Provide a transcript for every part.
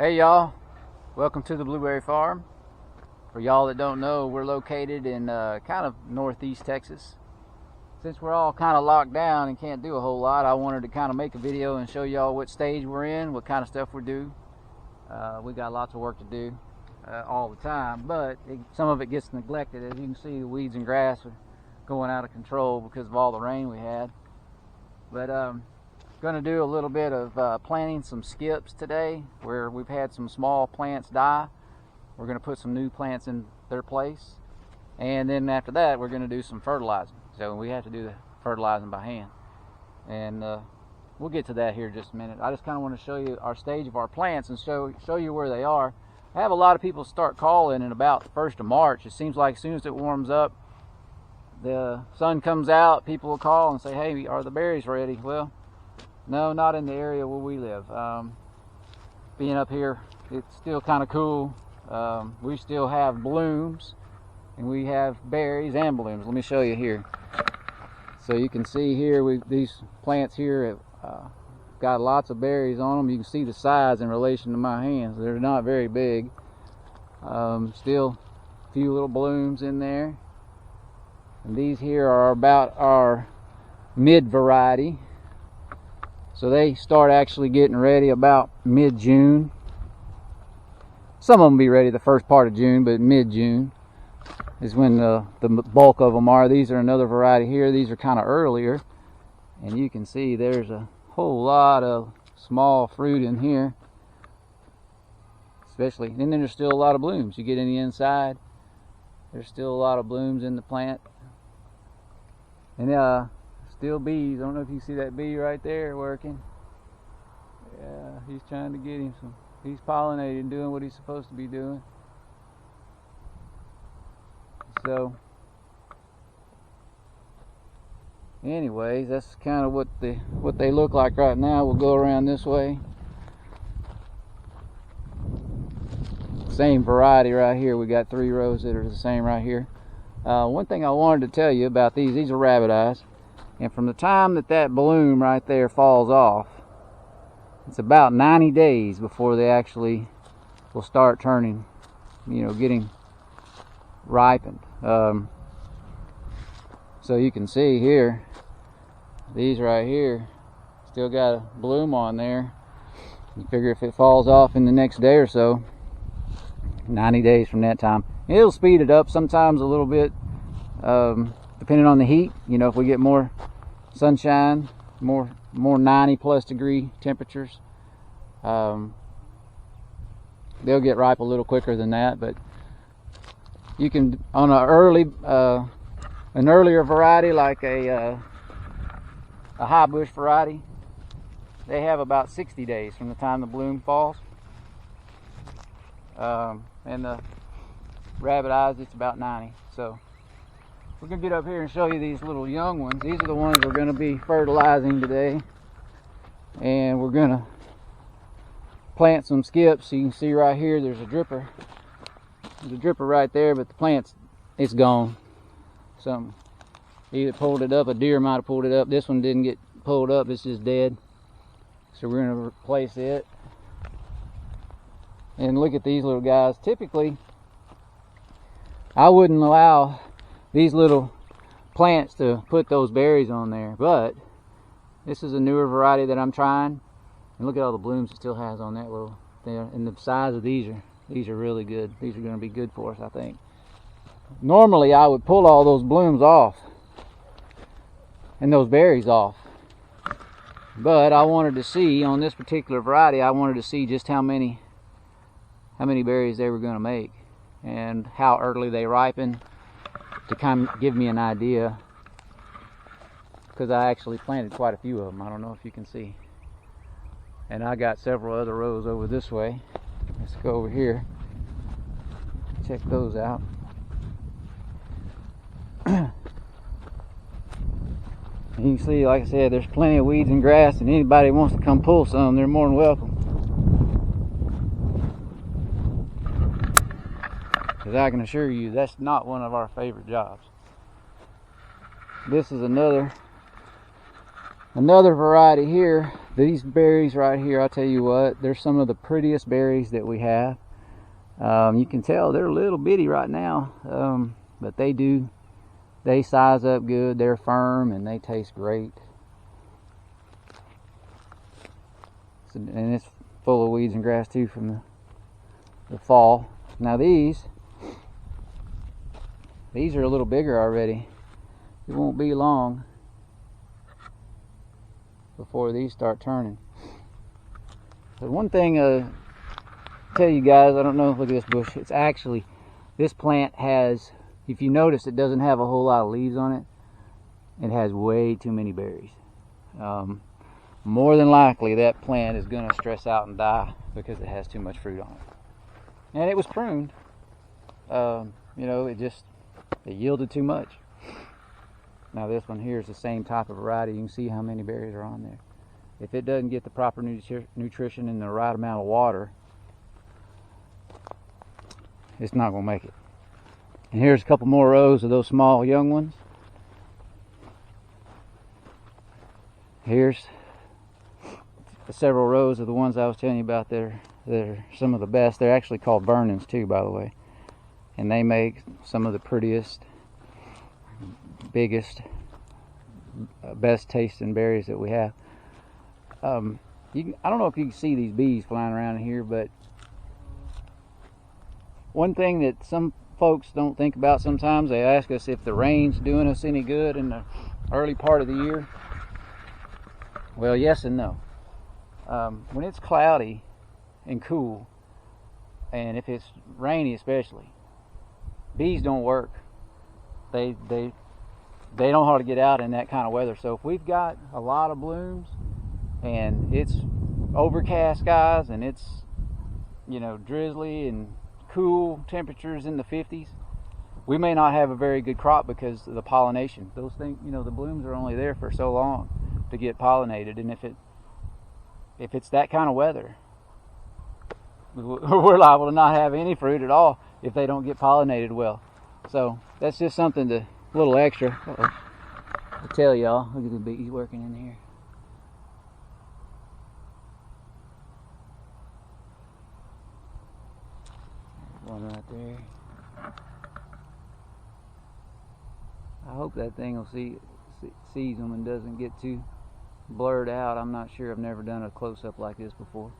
Hey y'all, welcome to the Blueberry Farm. For y'all that don't know, we're located in kind of northeast Texas. Since we're all kind of locked down and can't do a whole lot, I wanted to kind of make a video and show y'all what stage we're in, what kind of stuff we do. We got lots of work to do all the time, but some of it gets neglected. As you can see, the weeds and grass are going out of control because of all the rain we had. But going to do a little bit of planting some skips today where we've had some small plants die. We're going to put some new plants in their place, and then after that we're going to do some fertilizing. So we have to do the fertilizing by hand, and we'll get to that here in just a minute. I just kind of want to show you our stage of our plants and show you where they are. I have a lot of people start calling in about the 1st of March. It seems like as soon as it warms up, the sun comes out, people will call and say, hey, are the berries ready? Well, no, not in the area where we live. Being up here, it's still kind of cool. We still have blooms, and we have berries and blooms. Let me show you here. So you can see here, these plants here have got lots of berries on them. You can see the size in relation to my hands. They're not very big. Still a few little blooms in there. And these here are about our mid variety. So they start actually getting ready about mid-June. Some of them be ready the first part of June, but mid-June is when the bulk of them are. These are another variety here. These are kind of earlier. And you can see there's a whole lot of small fruit in here. Especially, and then there's still a lot of blooms. You get in the inside, there's still a lot of blooms in the plant. And still bees. I don't know if you see that bee right there working. Yeah, he's trying to get him some. He's pollinating, doing what he's supposed to be doing. So, anyways, that's kind of what they look like right now. We'll go around this way. Same variety right here. We got 3 rows that are the same right here. One thing I wanted to tell you about these are rabbit eyes. And from the time that bloom right there falls off, it's about 90 days before they actually will start turning, getting ripened. So you can see here, these right here still got a bloom on there. You figure if it falls off in the next day or so, 90 days from that time, it'll speed it up sometimes a little bit, depending on the heat. If we get more sunshine, more 90+ degree temperatures, they'll get ripe a little quicker than that. But you can, on an earlier variety like a high bush variety, they have about 60 days from the time the bloom falls. And the rabbit eyes, it's about 90. So we're going to get up here and show you these little young ones. These are the ones we're going to be fertilizing today. And we're going to plant some skips. So you can see right here, there's a dripper. There's a dripper right there, but the plant's, it's gone. Something either pulled it up, a deer might have pulled it up. This one didn't get pulled up, it's just dead. So we're going to replace it. And look at these little guys. Typically, I wouldn't allow these little plants to put those berries on there, but this is a newer variety that I'm trying, and look at all the blooms it still has on that little thing. And the size of these are really good. These are going to be good for us, I think. Normally I would pull all those blooms off and those berries off, but I wanted to see on this particular variety, I wanted to see just how many berries they were going to make and how early they ripen, to kind of give me an idea, because I actually planted quite a few of them. I don't know if you can see. And I got several other rows over this way. Let's go over here, check those out. You can see, like I said, there's plenty of weeds and grass, and anybody who wants to come pull some, they're more than welcome. Because I can assure you, that's not one of our favorite jobs. This is another Another variety here, these berries right here, I'll tell you what, they're some of the prettiest berries that we have. You can tell they're a little bitty right now, but they size up good, they're firm, and they taste great. And it's full of weeds and grass too from the fall. Now these are a little bigger already. It won't be long before these start turning. But one thing tell you guys, I don't know, look at this bush. It's actually, this plant has, if you notice, it doesn't have a whole lot of leaves on it. It has way too many berries. More than likely that plant is going to stress out and die because it has too much fruit on it. And it was pruned. You know, it yielded too much. Now this one here is the same type of variety. You can see how many berries are on there. If it doesn't get the proper nutrition and the right amount of water, it's not going to make it. And here's a couple more rows of those small young ones. Here's several rows of the ones I was telling you about. They're some of the best. They're actually called burnings too, by the way. And they make some of the prettiest, biggest, best tasting berries that we have. I don't know if you can see these bees flying around in here, but one thing that some folks don't think about sometimes, they ask us if the rain's doing us any good in the early part of the year. Well, yes and no. When it's cloudy and cool, and if it's rainy especially, bees don't work. They don't know how to get out in that kind of weather. So if we've got a lot of blooms and it's overcast skies and it's, you know, drizzly and cool temperatures in the 50s, we may not have a very good crop because of the pollination. Those things, you know, the blooms are only there for so long to get pollinated, and if it's that kind of weather, we're liable to not have any fruit at all if they don't get pollinated well. So that's just something to, a little extra to tell y'all. Look at the bees working in here. One right there. I hope that thing will sees them and doesn't get too blurred out. I'm not sure. I've never done a close-up like this before.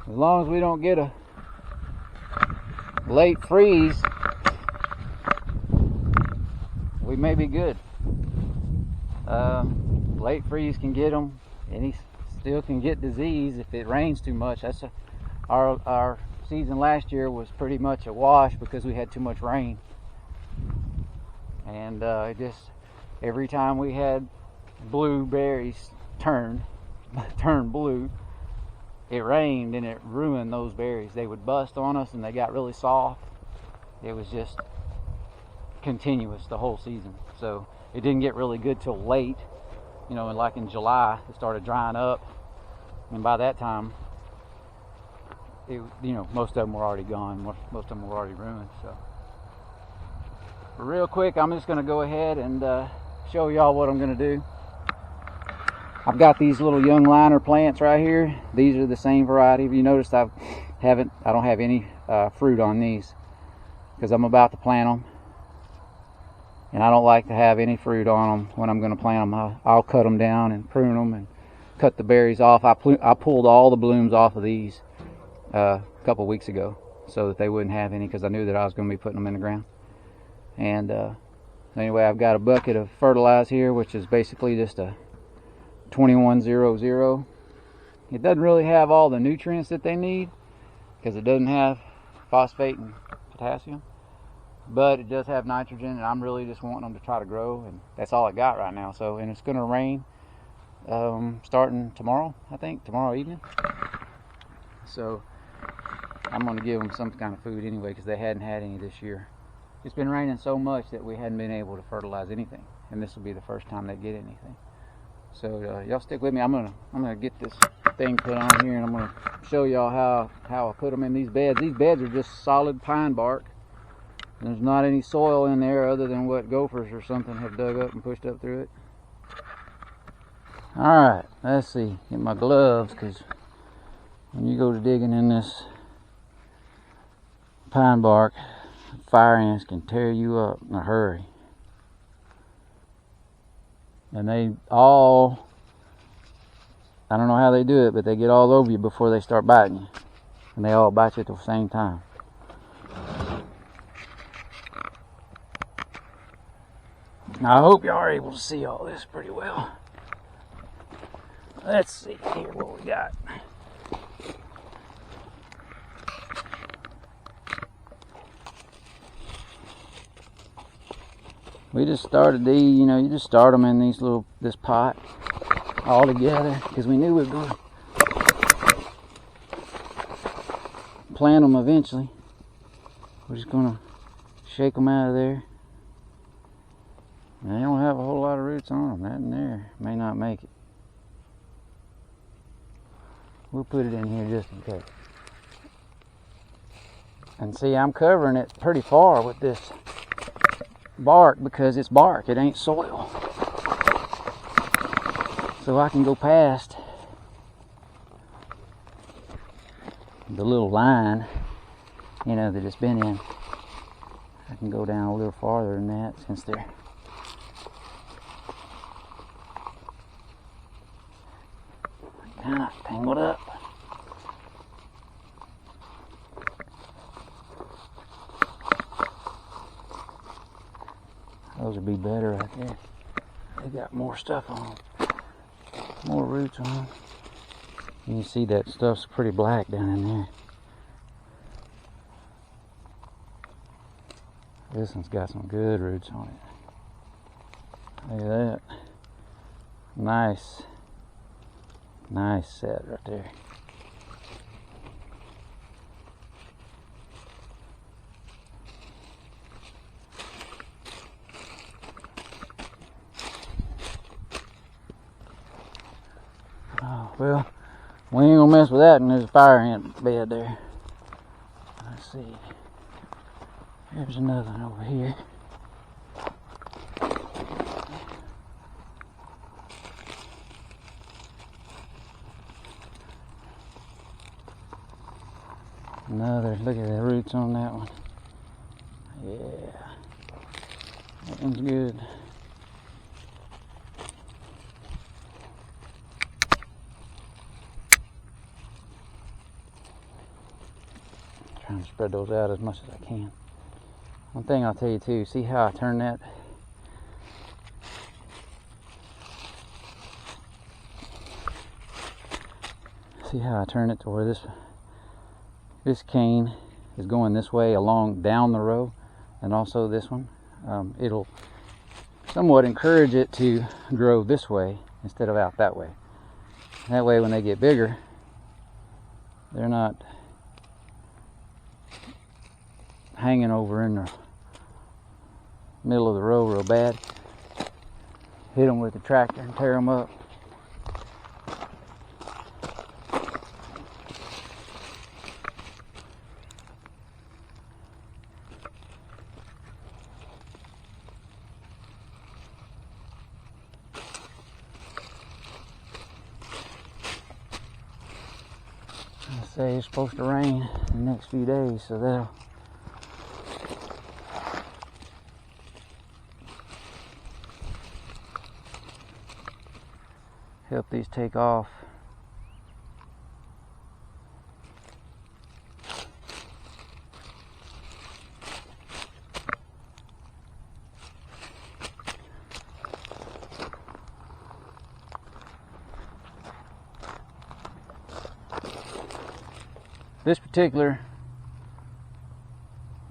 As long as we don't get a late freeze, we may be good. Late freeze can get them, and he still can get disease if it rains too much. That's our season last year was pretty much a wash because we had too much rain, and every time we had blueberries turn blue, it rained and it ruined those berries. They would bust on us and they got really soft. It was just continuous the whole season. So it didn't get really good till late, you know, like in July it started drying up, and by that time most of them were already gone. Most of them were already ruined. So real quick, I'm just going to go ahead and show y'all what I'm going to do. I've got these little young liner plants right here. These are the same variety. If you noticed, I don't have any fruit on these because I'm about to plant them, and I don't like to have any fruit on them when I'm going to plant them. I'll cut them down and prune them and cut the berries off. I pulled all the blooms off of these a couple weeks ago so that they wouldn't have any, because I knew that I was going to be putting them in the ground. And anyway, I've got a bucket of fertilizer here, which is basically just a 2100. It doesn't really have all the nutrients that they need because it doesn't have phosphate and potassium, but it does have nitrogen, and I'm really just wanting them to try to grow, and that's all I got right now. So, and it's going to rain starting tomorrow, I think, tomorrow evening. So I'm going to give them some kind of food anyway because they hadn't had any this year. It's been raining so much that we hadn't been able to fertilize anything, and this will be the first time they get anything. So y'all stick with me. I'm gonna get this thing put on here, and I'm gonna show y'all how I put them in these beds. These beds are just solid pine bark, There's not any soil in there other than what gophers or something have dug up and pushed up through it. Alright, let's see. Get my gloves, because when you go to digging in this pine bark, fire ants can tear you up in a hurry. And they all, I don't know how they do it, but they get all over you before they start biting you. And they all bite you at the same time. Now I hope you are able to see all this pretty well. Let's see here what we got. We just started these, you know, you just start them in this pot all together, because we knew we were going to plant them eventually. We're just going to shake them out of there. They don't have a whole lot of roots on them. That in there may not make it. We'll put it in here just in case. And see, I'm covering it pretty far with this bark because it's bark, it ain't soil. So I can go past the little line, you know, that it's been in. I can go down a little farther than that since they're kind of tangled up. Those would be better right there. They got more stuff on them, more roots on them. And you see that stuff's pretty black down in there. This one's got some good roots on it. Look at that. Nice set right there. Oh, well, we ain't gonna mess with that, and there's a fire ant bed there. Let's see. There's another one over here. Another, look at the roots on that one. Yeah, that one's good. Trying to spread those out as much as I can. One thing I'll tell you too, see how I turn that? See how I turn it to where this cane is going this way along down the row, and also this one. It'll somewhat encourage it to grow this way instead of out that way. That way when they get bigger, they're not hanging over in the middle of the row real bad. Hit them with the tractor and tear them up. I say it's supposed to rain in the next few days, so that'll help these take off. This particular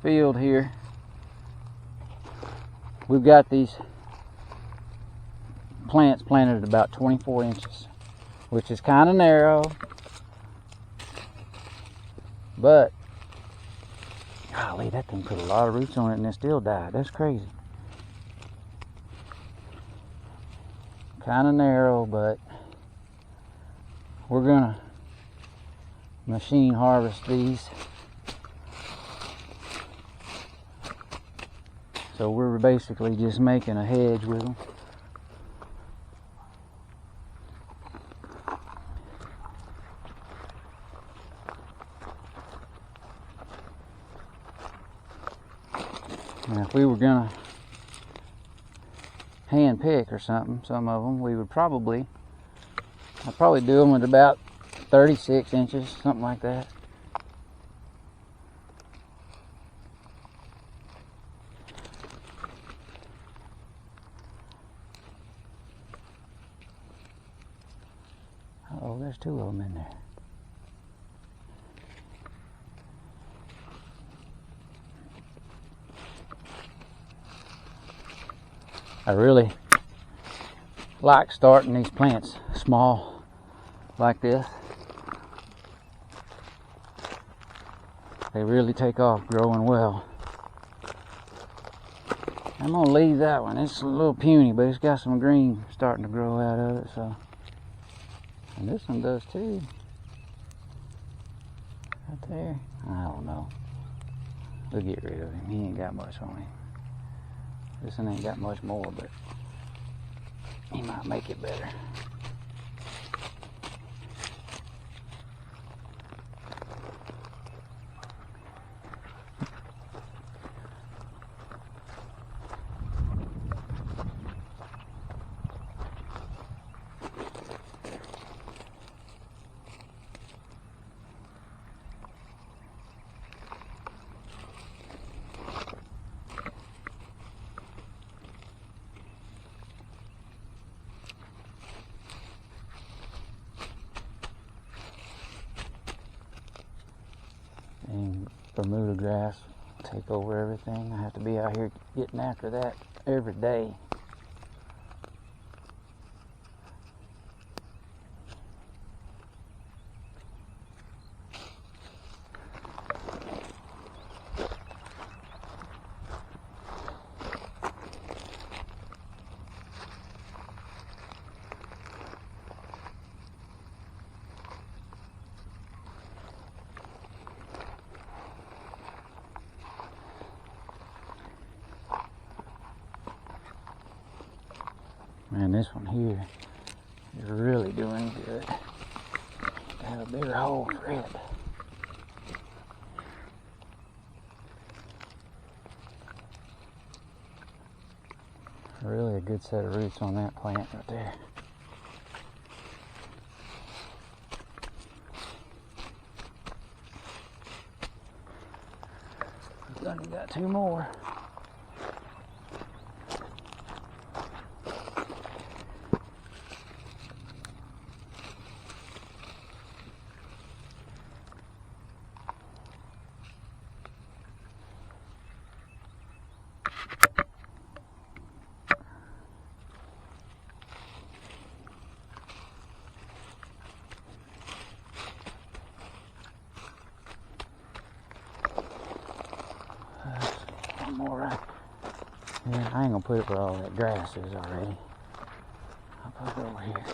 field here, we've got these plants planted at about 24 inches, which is kind of narrow, but golly, that thing put a lot of roots on it and it still died. That's crazy. Kind of narrow, but we're gonna machine harvest these So we're basically just making a hedge with them. Now if we were gonna hand pick or something, some of them, we would probably, I'd probably do them at about 36 inches, something like that. Oh, there's two of them in there. I really like starting these plants small like this. They really take off growing well. I'm gonna leave that one. It's a little puny, but it's got some green starting to grow out of it. So, and this one does too. Right there. I don't know. We'll get rid of him. He ain't got much on him. This one ain't got much more, but he might make it better. And Bermuda grass will take over everything. I have to be out here getting after that every day. Man, this one here is really doing good. Got a bigger hole for it. Really a good set of roots on that plant right there. We've only got two more. More right. Yeah, I ain't gonna put it where all that grass is already. I'll put it over here.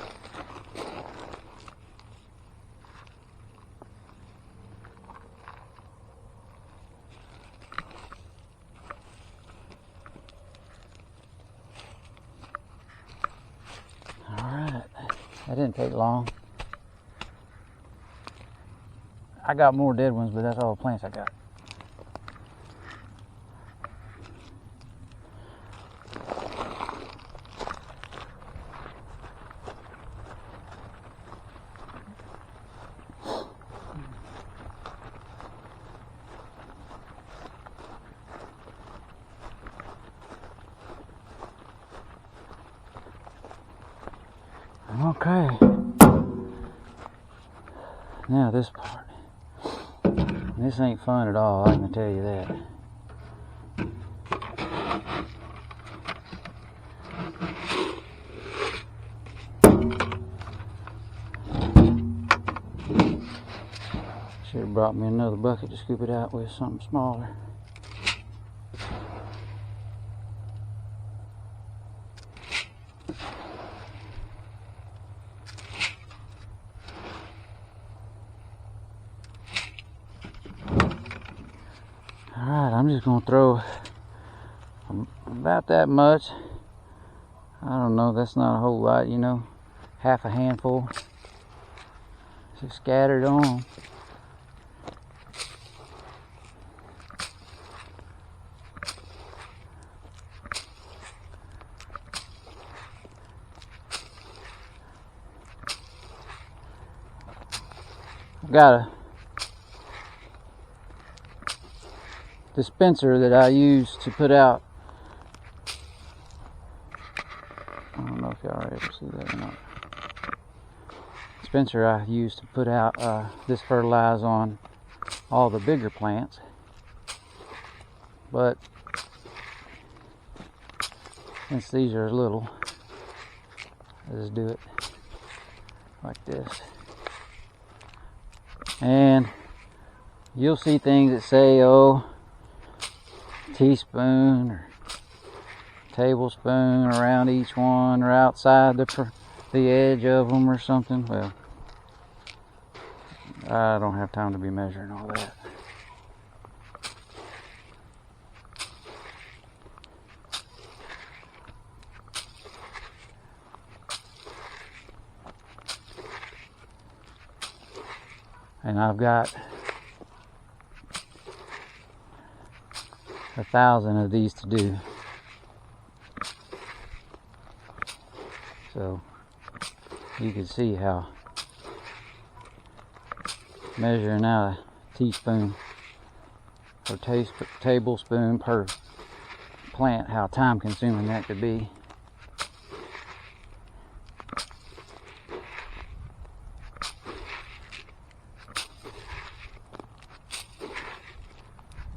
Alright, that didn't take long. I got more dead ones, but that's all the plants I got. Okay, now this part. This ain't fun at all, I can tell you that. Should have brought me another bucket to scoop it out with, something smaller. Alright, I'm just going to throw about that much. I don't know, that's not a whole lot, you know, half a handful just scattered on. I've got a dispenser that I use to put out. I don't know if y'all ever see that or not. Dispenser I use to put out this fertilize on all the bigger plants, but since these are little, I just do it like this. And you'll see things that say, oh, teaspoon or tablespoon around each one, or outside the edge of them or something. Well, I don't have time to be measuring all that. And I've got 1,000 of these to do. So you can see how measuring out a teaspoon or tablespoon per plant, how time consuming that could be.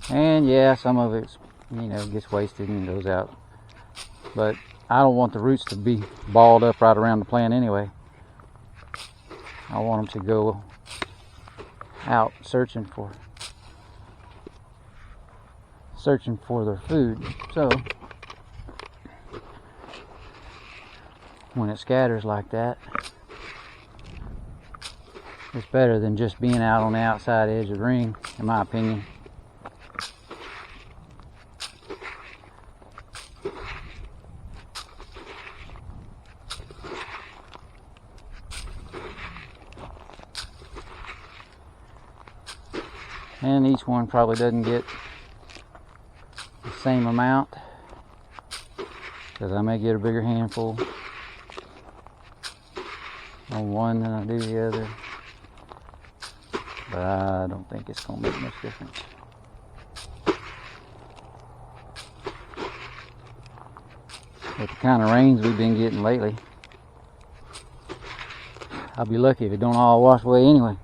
And yeah, some of it, you know, gets wasted and goes out. But I don't want the roots to be balled up right around the plant anyway. I want them to go out searching for their food. So when it scatters like that, it's better than just being out on the outside edge of the ring, in my opinion. And each one probably doesn't get the same amount, because I may get a bigger handful on one than I do the other, but I don't think it's going to make much difference. With the kind of rains we've been getting lately, I'll be lucky if it don't all wash away anyway.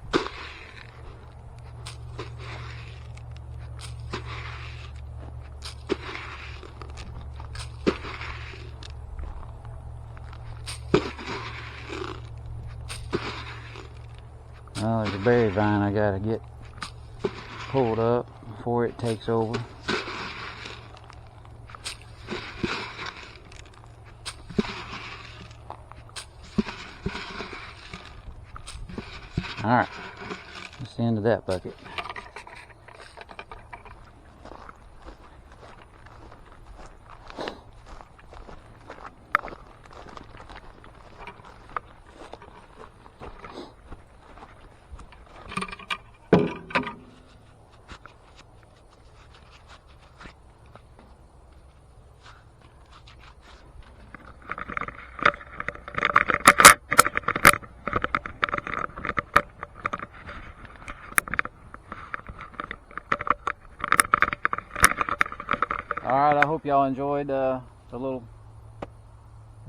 Well, there's a berry vine I gotta get pulled up before it takes over. Alright, that's the end of that bucket. Alright, I hope y'all enjoyed the little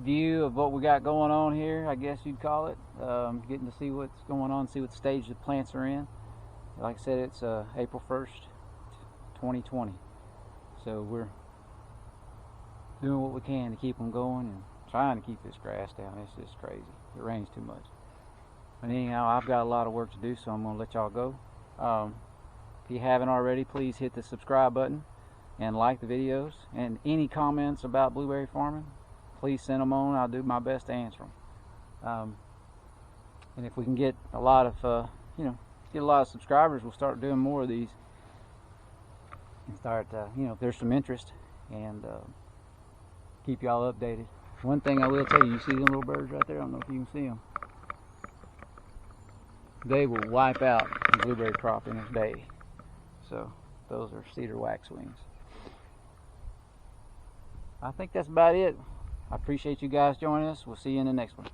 view of what we got going on here, I guess you'd call it. Getting to see what's going on, see what stage the plants are in. Like I said, it's April 1st, 2020. So we're doing what we can to keep them going and trying to keep this grass down. It's just crazy. It rains too much. But anyhow, I've got a lot of work to do, so I'm going to let y'all go. If you haven't already, please hit the subscribe button and like the videos. And any comments about blueberry farming, please send them on. I'll do my best to answer them. And if we can get a lot of, get a lot of subscribers, we'll start doing more of these and start, if there's some interest. And keep y'all updated. One thing I will tell you, you see them little birds right there? I don't know if you can see them. They will wipe out the blueberry crop in a day. So those are cedar waxwings. I think that's about it. I appreciate you guys joining us. We'll see you in the next one.